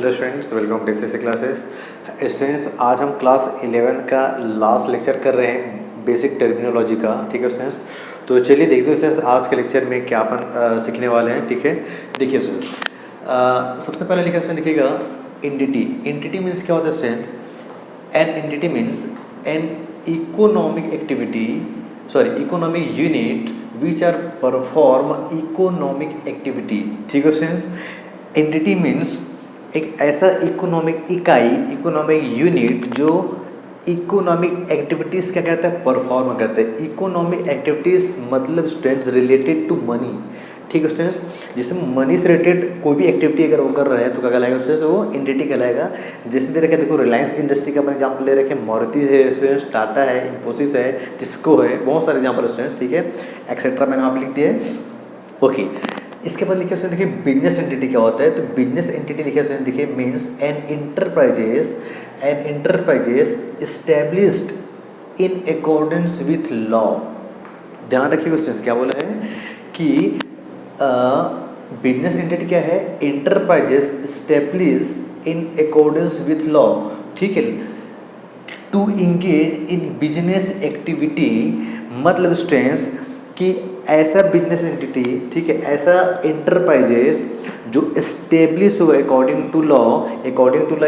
Hello students, welcome to C classes. Students, आज हम class 11 का लास्ट लेक्चर कर रहे हैं बेसिक टर्मिनोलॉजी का। ठीक है स्टूडेंट्स, तो चलिए देखते हैं स्टूडेंट्स आज के लेक्चर में क्या अपन सीखने वाले हैं। ठीक है, देखिए स्टूडेंट्स, सबसे पहले लिखा स्टूडेंट लिखिएगा एंटिटी। एंटिटी मीन्स क्या होता है students? An entity means an economic activity, economic unit which are perform economic activity. ठीक है स्टूडेंट्स, एंटिटी मीन्स एक ऐसा इकोनॉमिक इकाई, इकोनॉमिक यूनिट जो इकोनॉमिक एक्टिविटीज़ क्या कहते हैं, परफॉर्म करते हैं। इकोनॉमिक एक्टिविटीज़ मतलब स्टूडेंट्स रिलेटेड टू मनी। ठीक है स्टूडेंट्स, जिसमें मनी से रिलेटेड कोई भी एक्टिविटी अगर वो कर रहे हैं तो क्या कहलाएगा स्टूडेंट्स? वो एंटिटी कहलाएगा। जैसे दे रखे देखो, रिलायंस इंडस्ट्री का अपन एग्जाम्पल ले रखे, मारुति है स्टूडेंट्स, टाटा है, इन्फोसिस है, टिस्को है, बहुत सारे एग्जाम्पल स्टूडेंट्स। ठीक है, एक्सेट्रा मैंने वहाँ पर लिख दिया है। ओके, इसके बाद लिखे उसने देखिए बिजनेस एंटिटी क्या होता है। तो बिजनेस एंटिटी लिखे उसने देखिए means an enterprises established in accordance with law. ध्यान रखिए क्वेश्चन क्या बोला है कि बिजनेस एंटिटी क्या है? Enterprises established in accordance with law. ठीक है, to engage in business activity मतलब स्टूडेंट्स कि ऐसा बिजनेस एंटिटी, ठीक है, ऐसा इंटरप्राइजेस जो एस्टेब्लिश हो अकॉर्डिंग टू लॉ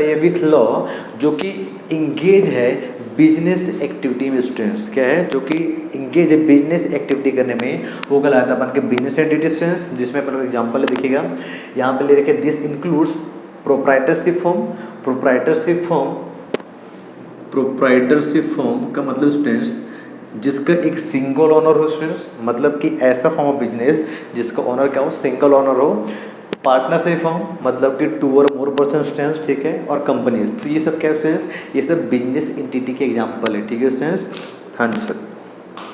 या विथ लॉ, जो कि इंगेज है बिजनेस एक्टिविटी में। स्टूडेंट्स क्या है? जो कि इंगेज है बिजनेस एक्टिविटी करने में, वो कहलाता है अपन के बिजनेस एंटिटी स्टूडेंट्स। जिसमें अपन एग्जाम्पल देखिएगा, यहाँ पे ले रखे दिस इंक्लूड्स प्रोप्राइटरशिप फॉर्म का मतलब स्टूडेंट्स जिसका एक सिंगल ओनर हो स्टूडेंट्स, मतलब कि ऐसा फॉर्म ऑफ बिजनेस जिसका ओनर क्या हो? सिंगल ओनर हो। पार्टनरशिप फॉर्म मतलब कि 2 और मोर पर्सन स्टूडेंट्स। ठीक है, और कंपनीज। तो ये सब क्या है स्टूडेंट्स? ये सब बिजनेस एंटिटी के एग्जांपल है। ठीक है स्टूडेंट्स, हाँ जी सर।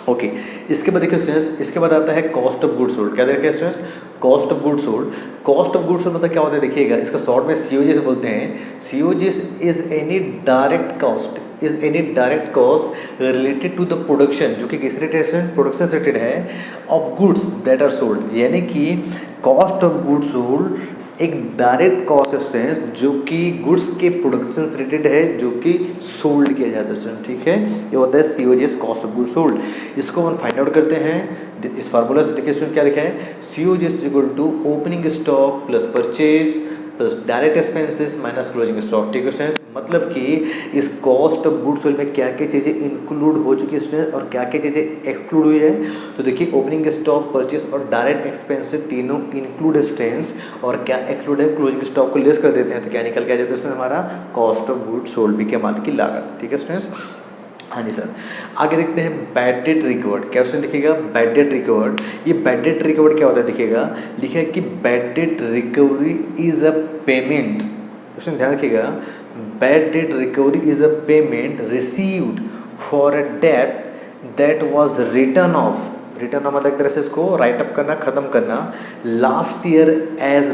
ओके, इसके बाद देखिए स्टूडेंट्स, इसके बाद आता है कॉस्ट ऑफ गुड्स सोल्ड। क्या देखिए students? Cost of goods sold. Cost of goods sold मतलब क्या होता है देखिएगा, इसका शॉर्ट में सीओजी से बोलते हैं। COG is any direct cost related to the production, जो कि किस रिलेटेड? प्रोडक्शन से रिलेटेड है, of goods that are sold. यानी कि कॉस्ट ऑफ गुड्स सोल्ड एक डायरेक्ट कॉस्ट है जो कि गुड्स के प्रोडक्शन से रिलेटेड है, जो कि सोल्ड किया जाता है। ठीक है, ये होता है COGS, cost of goods sold. इसको हम फाइंड आउट करते हैं इस फार्मूला से। देखिए इसमें क्या लिखा है? COGS is equal to opening stock plus purchase plus direct expenses minus closing stock. ठीक है, मतलब कि इस कॉस्ट ऑफ गुड्स सोल्ड में क्या क्या चीज़ें इंक्लूड हो चुकी है और क्या क्या चीज़ें एक्सक्लूड हुई है। तो देखिए ओपनिंग स्टॉक, परचेस और डायरेक्ट एक्सपेंसेस तीनों इंक्लूड है स्टूडेंट्स, और क्या एक्सक्लूड है? क्लोजिंग स्टॉक को लेस कर देते हैं तो क्या निकल के आ जाता है उसमें हमारा कॉस्ट ऑफ गुड्स सोल्ड भी के माल की लागत। ठीक है स्टूडेंट्स, हाँ जी सर। आगे देखते हैं बैड डेट रिकवर्ड। क्या उसमें दिखेगा? Bad debt recovered. ये बैड डेट रिकवर्ड क्या होता है दिखेगा, लिखा है कि bad debt recovery is a payment. उसमें ध्यान रखिएगा, bad debt recovery is a payment received for a debt that was written off मतलब एक तरह से इसको राइट अप करना, खत्म करना, लास्ट ईयर एज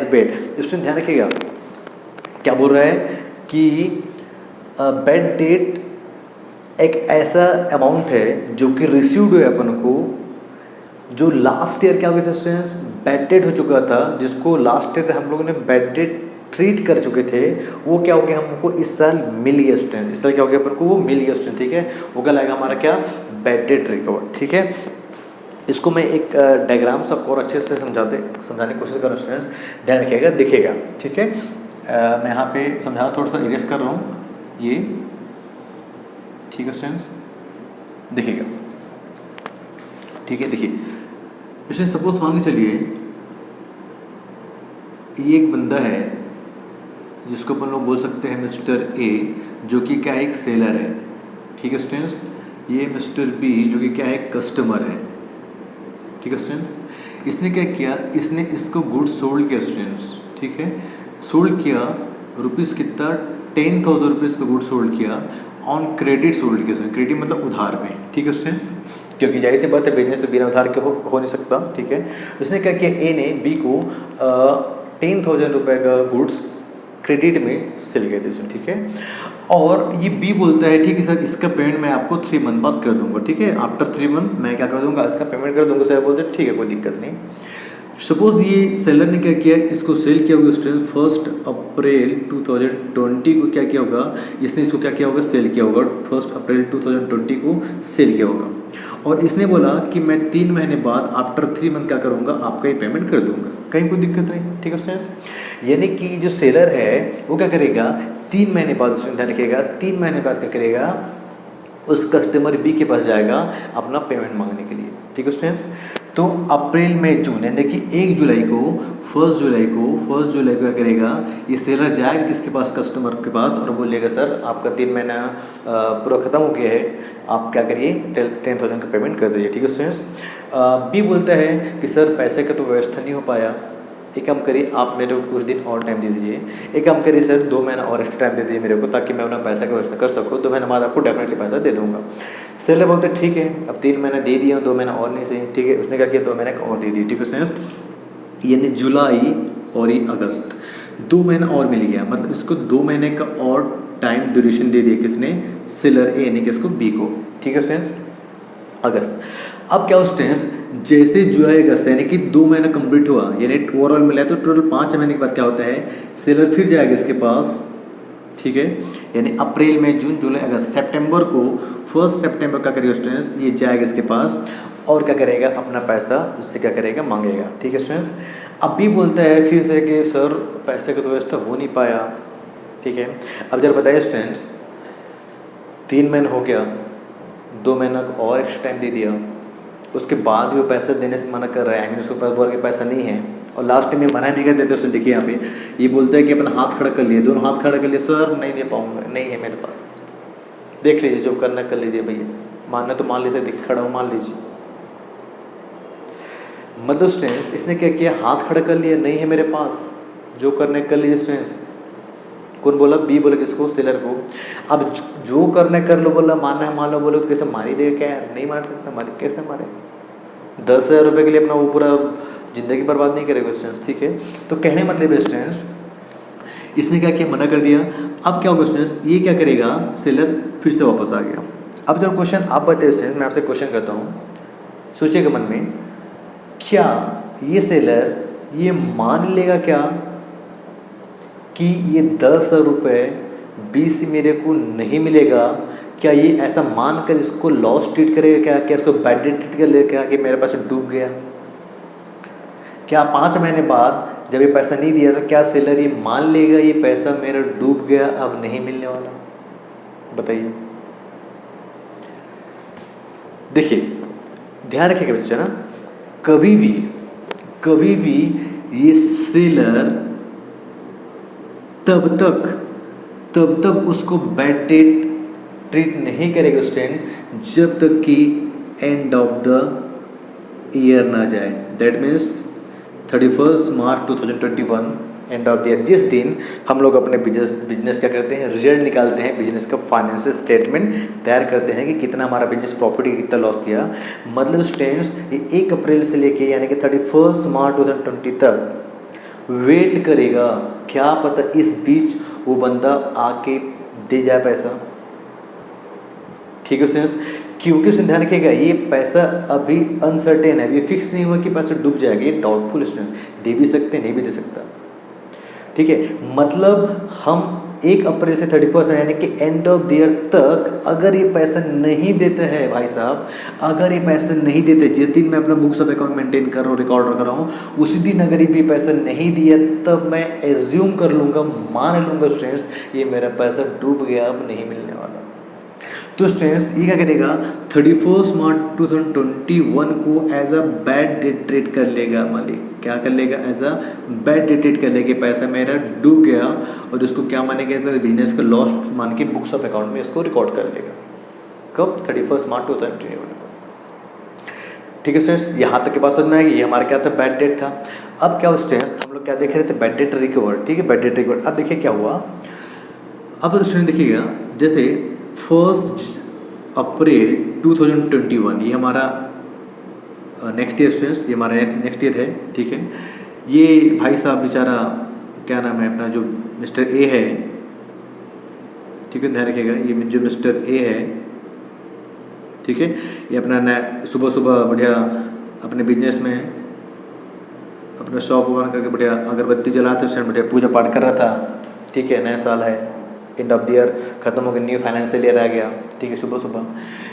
बेड। उसमें ध्यान रखिएगा क्या बोल रहा है कि बैड डेट एक ऐसा अमाउंट है जो कि रिसीव्ड हुए अपन को, जो लास्ट ईयर क्या हो गया था स्टूडेंट्स? बैड डेट हो चुका था, जिसको लास्ट ईयर हम लोगों ने बैड डेट ट्रीट कर चुके थे, वो क्या हो गया हमको इस साल मिल गया स्टूडेंट। इस साल क्या हो गया अपन को? वो मिल गया स्टूडेंट। ठीक है, वो क्या लगेगा हमारा क्या? Bad debt recover. ठीक है, इसको मैं एक डायग्राम से आपको और अच्छे से समझाने की कोशिश कर रहा हूँ स्टूडेंट्स, ध्यान रखिएगा, दिखेगा। ठीक है, मैं यहाँ पे समझा थोड़ा सा इरेज कर रहा हूँ ये। ठीक है स्टूडेंट्स, देखिएगा। ठीक है, देखिए इसमें सपोज मान के चलिए ये एक बंदा है जिसको अपन लोग बोल सकते हैं मिस्टर ए, जो कि क्या है? एक सेलर है। ठीक है स्टूडेंट्स, ये मिस्टर बी जो कि क्या है? कस्टमर है। ठीक है स्टूडेंट्स, इसने क्या किया? इसने इसको गुड्स सोल्ड किया स्टूडेंट्स। ठीक है, सोल्ड किया रुपीज़ कितना? 10,000 रुपीज़ का गुड्स सोल्ड किया, ऑन क्रेडिट सोल्ड किया। क्रेडिट मतलब उधार में। ठीक है स्टूडेंट्स, क्योंकि जाहिर सी बात है बिजनेस तो बिना उधार के हो नहीं सकता। ठीक है, उसने क्या किया? ए ने बी को 10,000 रुपये का गुड्स क्रेडिट में सेल कर दिया। ठीक है, और ये बी बोलता है ठीक है सर, इसका पेमेंट मैं आपको 3 मंथ बाद कर दूंगा। ठीक है, आफ्टर 3 मंथ मैं क्या कर दूंगा? इसका पेमेंट कर दूंगा। सर बोलते ठीक है, कोई दिक्कत नहीं। सपोज ये सेलर ने क्या किया, इसको सेल किया होगा स्टूडेंट 1 अप्रैल 2020 को क्या किया होगा, इसने इसको क्या किया होगा, सेल किया होगा 1 अप्रैल 2020 को सेल किया होगा। और इसने बोला कि मैं 3 महीने बाद आफ्टर 3 मंथ क्या करूँगा, आपका ये पेमेंट कर दूंगा, कहीं कोई दिक्कत नहीं। ठीक है स्टूडेंट, यानी कि जो सेलर है वो क्या करेगा, 3 महीने बाद, ध्यान रखिएगा, 3 महीने बाद क्या करेगा, उस कस्टमर बी के पास जाएगा अपना पेमेंट मांगने के लिए। ठीक है स्टूडेंट्स, तो अप्रैल मई जून यानी कि 1 जुलाई को 1 जुलाई को क्या करेगा, ये सेलर जाएगा किसके पास, कस्टमर के पास, और बोलेगा सर आपका 3 महीना पूरा ख़त्म हो गया है, आप क्या करिए 10,000 का पेमेंट कर दीजिए। ठीक है स्टूडेंट्स, बी बोलता है कि सर पैसे का तो व्यवस्था नहीं हो पाया, एक काम करिए आप मेरे को कुछ दिन और टाइम दे दीजिए, एक काम करिए सर 2 महीना और एक्स्ट्रा टाइम दे दीजिए मेरे को, ताकि मैं अपना पैसा का व्यवस्था कर सकूँ, 2 महीने बाद आपको डेफिनेटली पैसा दे दूँगा। सेलर बोलते ठीक है, अब 3 महीना दे दिया, 2 महीना और नहीं सही। ठीक है, उसने क्या किया, 2 महीने का और दे दिए। ठीक है फ्रेंड्स, यानी जुलाई और ये अगस्त 2 महीना और मिल गया, मतलब इसको 2 महीने का और टाइम ड्यूरेशन दे दिया किसने, सेलर ए यानी कि इसको बी को। ठीक है फ्रेंड्स, अगस्त। अब क्या स्टूडेंट्स, जैसे जुलाई अगस्त यानी कि 2 महीना कंप्लीट हुआ, यानी ओवरऑल मिला है, तो टोटल 5 महीने के बाद क्या होता है, सेलर फिर जाएगा इसके पास। ठीक है, यानी अप्रैल मई जून जुलाई अगस्त, सितंबर को 1 सितंबर क्या करेगा स्टूडेंट्स, ये जाएगा इसके पास और क्या करेगा, अपना पैसा उससे क्या करेगा, मांगेगा। ठीक है स्टूडेंट्स, अब भी बोलता है फिर से कि सर पैसे का तो व्यवस्था हो नहीं पाया। ठीक है, अब जरा बताइए स्टूडेंट्स, 3 महीना हो गया, 2 महीना का और एक्स्ट्रा टाइम दे दिया, उसके बाद भी वो पैसा देने से मना कर रहा है, उसके पास बोल के पैसा नहीं है, और लास्ट टाइम ये मना नहीं कर देते उसने। देखिए यहाँ पे ये बोलता है कि अपना हाथ खड़ा कर लिए, दोनों हाथ खड़ा कर लिए, सर नहीं दे पाऊंगा, नहीं है मेरे पास, देख लीजिए जो करना कर लीजिए भैया, मानना तो मान लीजिए, दिख खड़ा हो मान लीजिए। मतलब स्टूडेंट्स इसने क्या किया, हाथ खड़ा कर लिया, नहीं है मेरे पास, जो करने कर लीजिए स्टूडेंट्स। कौन बोला, बी बोला किसको, सेलर को। अब जो करना कर लो बोला, मानना है मान लो, बोलो तो कैसे मार ही देगा, क्या नहीं मार सकता, मारे कैसे मारे, 10,000 रुपये के लिए अपना वो पूरा ज़िंदगी बर्बाद नहीं करेगा स्टूडेंट्स। ठीक है, तो कहने मतलब है स्टूडेंट्स, इसने क्या किया, मना कर दिया। अब क्या होगा स्टूडेंट्स, ये क्या करेगा, सेलर फिर से वापस आ गया। अब जब क्वेश्चन आप बताइए स्टूडेंट्स, मैं आपसे क्वेश्चन करता हूँ, सोचिएगा मन में, क्या ये सेलर ये मान लेगा क्या कि ये 10,000 रुपये बी से मेरे को नहीं मिलेगा, क्या ये ऐसा मान कर इसको लॉस ट्रीट करेगा क्या इसको बैड ट्रीट कर लेगा क्या, कि मेरे पास डूब गया। क्या 5 महीने बाद जब ये पैसा नहीं दिया तो क्या सेलर ये मान लेगा ये पैसा मेरा डूब गया, अब नहीं मिलने वाला, बताइए। देखिए ध्यान रखिएगा बच्चा ना, कभी भी ये सेलर तब तक उसको बैड ट्रीट नहीं करेगा स्टूडेंट जब तक कि एंड ऑफ द ईयर ना जाए। That means 31 March 2021 end of the year, जिस दिन हम लोग अपने बिजनेस क्या करते हैं, रिजल्ट निकालते हैं, बिजनेस का फाइनेंशियल स्टेटमेंट तैयार करते हैं कि कितना हमारा बिजनेस प्रॉफिट, कितना लॉस किया। मतलब स्टूडेंट्स ये 1 अप्रैल से लेके यानी कि 31 मार्च 2020 तक वेट करेगा, क्या पता इस बीच वो बंदा आके दे जाए पैसा। ठीक है स्टूडेंट्स, क्योंकि उसने ध्यान रखिएगा ये पैसा अभी अनसर्टेन है, ये फिक्स नहीं हुआ कि पैसा डूब जाएगा, ये डाउटफुल स्टूडेंट, दे भी सकते नहीं भी दे सकता। ठीक है, मतलब हम 1 अप्रैल से 31 यानी कि एंड ऑफ द ईयर तक अगर ये पैसा नहीं देते हैं भाई साहब, अगर ये पैसा नहीं देते, जिस दिन मैं अपना बुक्स ऑफ अकाउंट मेंटेन कर रहा हूँ, रिकॉर्ड कर रहा हूँ, उसी दिन अगर ये पैसा नहीं दिया, तब मैं एज्यूम कर लूँगा, मान लूँगा स्टूडेंट्स ये मेरा पैसा डूब गया, अब नहीं मिलने वाला। तो स्टूडेंट्स ये क्या करेगा, 31 मार्च 2021 को as a bad debt treat कर लेगा मालिक, क्या कर लेगा, as a bad debt treat कर लेगा, पैसा मेरा डूब गया, और इसको क्या मानेगा, बिजनेस का लॉस मान के बुक्स ऑफ अकाउंट में इसको रिकॉर्ड कर लेगा। कब, 31 मार्च 2021 को। ठीक है स्टूडेंट्स, यहाँ तक के पास समझ में आएगी, ये हमारा क्या था, बैड डेट था। अब क्या स्टूडेंट्स हम लोग क्या देख रहे थे, बैड डेट रिकवर। ठीक है, बैड डेट रिकवर। अब देखिए क्या हुआ, अब स्टूडेंट देखिएगा, जैसे 1 अप्रैल 2021 ये हमारा नेक्स्ट ईयर स्टूडेंट्स, ये हमारा नेक्स्ट ईयर है। ठीक है, ये भाई साहब बेचारा क्या नाम है अपना, जो मिस्टर ए है, ठीक है ध्यान रखिएगा, ये जो मिस्टर ए है, ठीक है, ये अपना सुबह सुबह बढ़िया अपने बिजनेस में अपना शॉप ओपन करके बढ़िया अगरबत्ती जलाते स्टूडेंट, बढ़िया पूजा पाठ कर रहा था। ठीक है, नया साल है, एंड ऑफ द ईयर खत्म हो गया, न्यू फाइनेंशियल ईयर आ गया। ठीक है, सुबह सुबह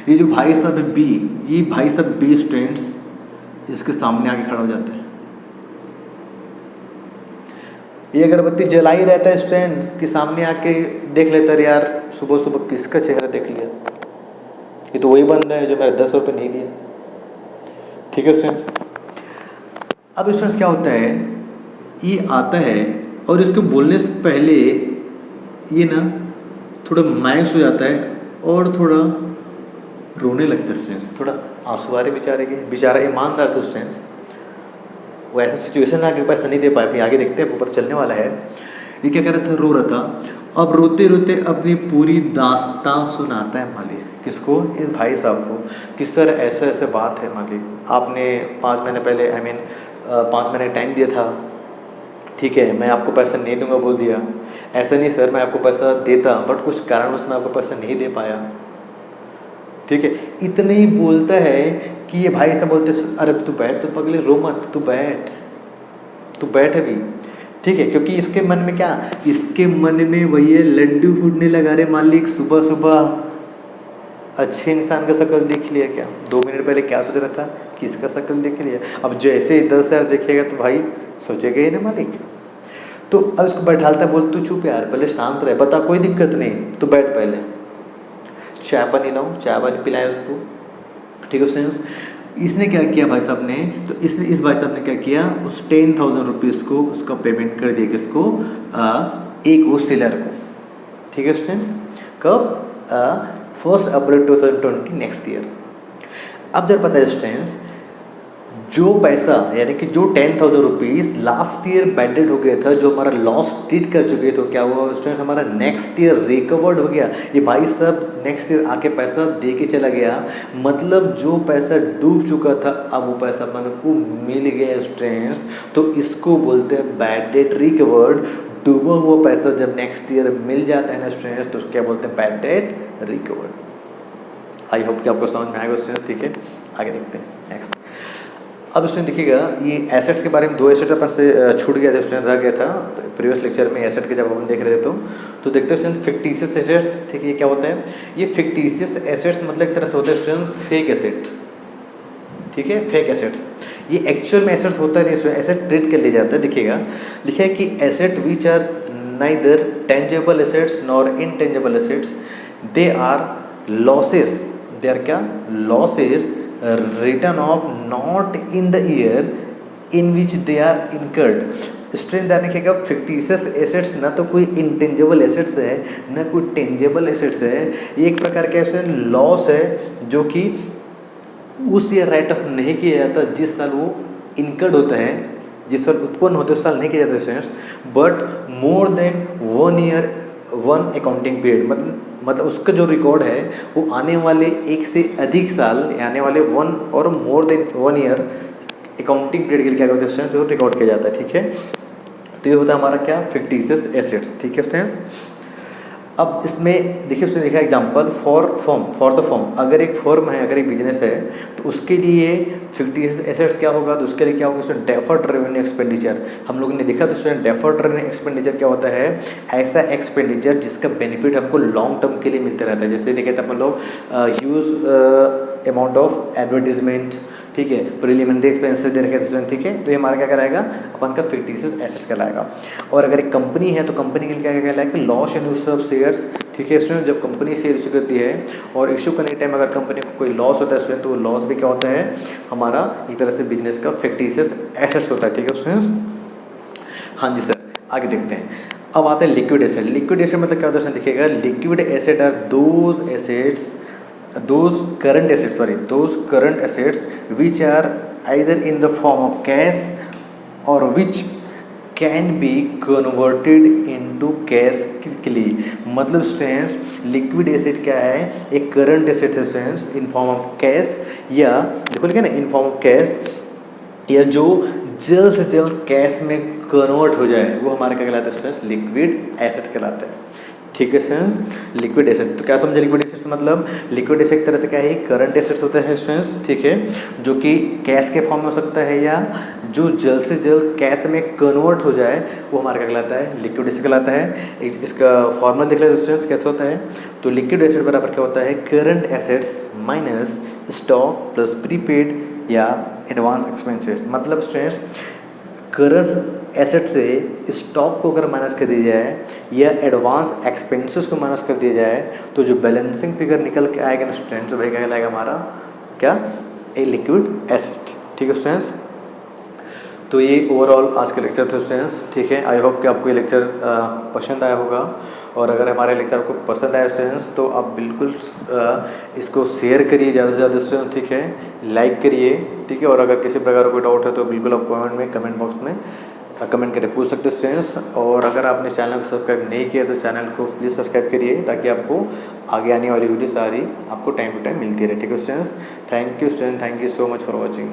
ये जो भाई साहब है बी, ये भाई साहब बी स्टूडेंट्स इसके सामने आके खड़ा हो जाते हैं। ये अगरबत्ती जला ही रहता है स्टूडेंट्स के सामने आके देख लेता है, यार सुबह सुबह किसका चेहरा देख लिया, ये तो वही बंदा है जो मेरे 10 रुपये नहीं दिया। ठीक है स्टूडेंट्स, अब स्टूडेंट्स क्या होता है, ये आता है और इसको बोलने से पहले ये ना थोड़ा मायूस हो जाता है और थोड़ा रोने लगता है स्टूडेंट्स, थोड़ा आंसू आ रहे बेचारे के, बेचारा ईमानदार था स्टूडेंट्स, वो ऐसा सिचुएशन आके पैसा नहीं दे पाए, फिर आगे देखते हैं, आपको पता चलने वाला है। ये क्या कर रहा था, रो रहा था। अब रोते रोते अपनी पूरी दास्तां सुनाता है मालिक, किसको, इस भाई साहब को, कि सर ऐसा ऐसा बात है मालिक, आपने 5 महीने पहले 5 महीने टाइम दिया था, ठीक है, मैं आपको पैसा नहीं दूंगा बोल दिया। ऐसा नहीं सर, मैं आपको पैसा देता, बट कुछ कारण उसमें आपको पैसा नहीं दे पाया। ठीक है, इतने ही बोलता है कि ये भाई साहब बोलते, अरे तू बैठ, तो पगले रो मत, तू बैठ अभी। ठीक है, क्योंकि इसके मन में क्या, इसके मन में वही लड्डू फूटने लगा रे मालिक, सुबह सुबह अच्छे इंसान का शक्ल देख लिया क्या, 2 मिनट पहले क्या सोच रहा था, किसका शक्ल देख लिया, अब जैसे 10,000 देखेगा तो भाई सोचेगा ही ना मालिक। तो अब इसको बैठालता, बोल तू चुप यार, पहले शांत रहे, बता कोई दिक्कत नहीं, तू बैठ, पहले चाय पानी लाऊं, चाय पानी पिलाया उसको। ठीक है उसने, इसने क्या किया भाई साहब ने, तो इसने इस भाई साहब ने क्या किया, उस 10,000 रुपीज़ को उसका पेमेंट कर दिया किसको, एक वो सेलर को। ठीक है स्टूडेंट्स, कब, 1 अप्रैल 2020 नेक्स्ट ईयर। अब जब पता है स्टूडेंट्स, जो पैसा यानी कि जो 10,000 रुपीज़ लास्ट ईयर बैंडेड हो गया था, जो हमारा लॉस ट्रीट कर चुके, तो क्या हुआ स्टूडेंट, हमारा नेक्स्ट ईयर रिकवर्ड हो गया। ये भाई साहब नेक्स्ट ईयर आके पैसा दे के चला गया, मतलब जो पैसा डूब चुका था अब वो पैसा अपन को मिल गया स्टूडेंट्स। तो इसको बोलते हैं बैड डेट रिकवर्ड। डूबा हुआ पैसा जब नेक्स्ट ईयर मिल जाता है ना स्टूडेंट्स, तो क्या बोलते हैं, bad debt recovered. I hope कि आपको समझ में आएगा स्टूडेंट्स। ठीक है, आगे देखते हैं नेक्स्ट। अब इसमें देखिएगा, ये एसेट्स के बारे में 2 एसेट अपन से छूट गया था स्टूडेंट, रह गया था प्रीवियस लेक्चर में एसेट के जब अपन देख रहे थे। तो देखते हैं स्टूडेंट फिक्टिशियस एसेट्स। ठीक है, ये क्या होता है, ये फिक्टिशियस एसेट्स मतलब एक तरह से होता है स्टूडेंट फेक एसेट। ठीक है, फेक एसेट्स, ये एक्चुअल में एसेट्स होता नहीं, इसमें एसेट ट्रीट कर लिया जाता है। देखिएगा, लिखा है कि asset which are neither tangible assets nor intangible assets, they are losses, they are क्या, losses return of not in the year in which they are incurred. Student ध्यान रखिएगा, फिक्टिशियस एसेट्स ना तो कोई इंटेंजेबल एसेट्स है ना कोई tangible assets है, ये एक प्रकार का लॉस है जो कि उस ईयर राइट ऑफ नहीं किया जाता जिस साल वो इनकर्ड होता है, जिस साल उत्पन्न होते उस साल नहीं किया जाता assets, but more than 1 year 1 accounting period, मतलब उसका जो रिकॉर्ड है वो आने वाले 1 से अधिक साल, आने वाले 1 और more than 1 year accounting period के लिए क्या करते हैं स्टूडेंट्स, वो रिकॉर्ड किया जाता है। ठीक है, तो ये होता है हमारा क्या, फिक्टिशियस एसेट्स। ठीक है स्टूडेंट्स, अब इसमें देखिए उसने लिखा एग्जांपल फॉर द फॉर्म, अगर एक फर्म है, अगर एक बिजनेस है, तो उसके लिए फिक्टिशियस एसेट्स क्या होगा, तो उसके लिए क्या होगा स्टूडेंट, डेफर्ड रेवेन्यू एक्सपेंडिचर। हम लोगों ने देखा था स्टूडेंट, डेफर्ड रेवेन्यू एक्सपेंडिचर क्या होता है, ऐसा एक्सपेंडिचर जिसका बेनिफिट हमको लॉन्ग टर्म के लिए मिलते रहता है। जैसे देखे थे अपन लोग ह्यूज अमाउंट ऑफ एडवर्टीजमेंट, ठीक है, प्रिलिमिनरी एक्सपेंसेस दे रखे थे स्टूडेंट। ठीक है, तो ये हमारा क्या कराएगा, अपन का फिक्टिशियस एसेट्स कहलाएगा। और अगर एक कंपनी है तो कंपनी के लिए क्या कहलाएगा, loss and use of shares. ठीक है स्टूडेंट, जब कंपनी शेयर इशू करती है और इशू करने के टाइम अगर कंपनी को कोई लॉस होता है स्टूडेंट, तो वो लॉस भी क्या होता है, हमारा एक तरह से बिजनेस का फिक्टिशियस एसेट्स होता है। ठीक है स्टूडेंट, हाँ जी सर, आगे देखते हैं। अब आता है लिक्विड एसेट। लिक्विड एसेट मतलब क्या होता है, देखिएगा, liquid asset are those assets, those current assets which are either in the form of cash or which can be converted into cash quickly। मतलब स्टूडेंट्स, लिक्विड एसेट क्या है, एक current asset है students in form of cash, या देखो लिखा ना in form of cash, या जो जल्द से जल्द कैश में कन्वर्ट हो जाए, वो हमारा क्या कहलाता है स्टूडेंट्स, लिक्विड एसेट कहलाता है। ठीक है स्टूडेंट्स। लिक्विड एसेट, तो क्या समझे लिक्विड एसेट्स मतलब? लिक्विड एसेट एक तरह से क्या है, करंट एसेट्स होते हैं स्टूडेंट्स, ठीक है, जो कि कैश के फॉर्म में हो सकता है या जो जल्द से जल्द कैश में कन्वर्ट हो जाए वो हमारा क्या कहलाता है, लिक्विड एसेट कहलाता है। इसका फॉर्मूला देख लेते हैं स्टूडेंट्स कैसे होता है। तो लिक्विड एसेट बराबर क्या होता है, current assets minus stock plus prepaid या एडवांस एक्सपेंसेस। मतलब स्टूडेंट्स करंट एसेट से स्टॉक को अगर माइनस कर दिया जाए या एडवांस एक्सपेंसेस को माइनस कर दिया जाए तो जो बैलेंसिंग फिगर निकल के आएगा ना स्टूडेंट्स, वही क्या कहलाएगा हमारा, क्या, ए लिक्विड एसेट। ठीक है स्टूडेंट्स, तो ये ओवरऑल आज का लेक्चर था स्टूडेंट्स, ठीक है। आई होप कि आपको ये लेक्चर पसंद आया होगा, और अगर हमारे लेक्चर आपको पसंद आया स्टूडेंट्स तो आप बिल्कुल इसको शेयर करिए ज़्यादा से ज़्यादा स्टूडेंट्स, ठीक है, लाइक करिए, ठीक है। और अगर किसी प्रकार का कोई डाउट है तो बिल्कुल आप कमेंट बॉक्स में कमेंट करके पूछ सकते हैं स्टूडेंट्स। और अगर आपने चैनल को सब्सक्राइब नहीं किया तो चैनल को प्लीज़ सब्सक्राइब करिए ताकि आपको आगे आने वाली वीडियो सारी आपको टाइम टू टाइम मिलती रहे, ठीक है students. Thank you student, thank you so much for watching.